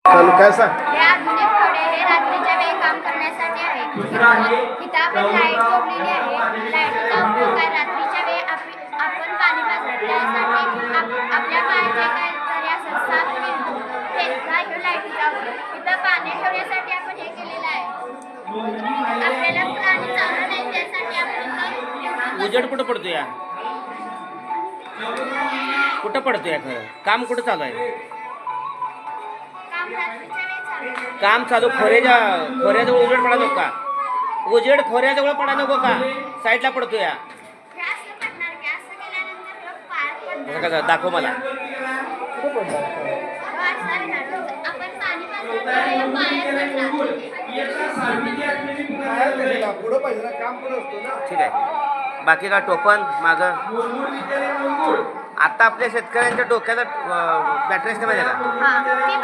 चालू काय सांग. हे आधुनिक घोडे हे रात्रीच्या वेळी काम करण्यासाठी आहे. इथं आपण लाईट जोडलेली आहे. लाईटचा उपयोग काय रात्रीच्या वेळी आपण पाणी पाजतो त्यासाठी आपल्या पायाचे काय जरी असं साप किंवा त्याचा ह्यो लाईटचा उपयोग. इथं पाणी ठेवण्यासाठी आपण हे केलेलं आहे. आपल्याला प्राणी चावलं नाही त्यासाठी आपण उजेड कुठं पडतो या कुठं पडतो या खरं काम कुठं चालू आहे काम रात्रीच्या वेळी चालू आहे. काम चालू खोऱ्याजवळ उजेड पडा नको का उजेड खोऱ्याजवळ पडा नको का साईडला पडतो या हे असं पडणार की असं केल्यानंतर ह्यो पाय कसं पडणार. कसं दाखव मला ह्यो असं राहणार. आपण पाणी पाजलं तर ह्यो पायात पडणार. पुढं पाहिजे ना, काम पुढं असतो ना. ठीक आहे बाकी का टोपण मागं आता आपल्या शेतकऱ्यांच्या डोक्याला बॅटरी असते माहिती आहे का हां ती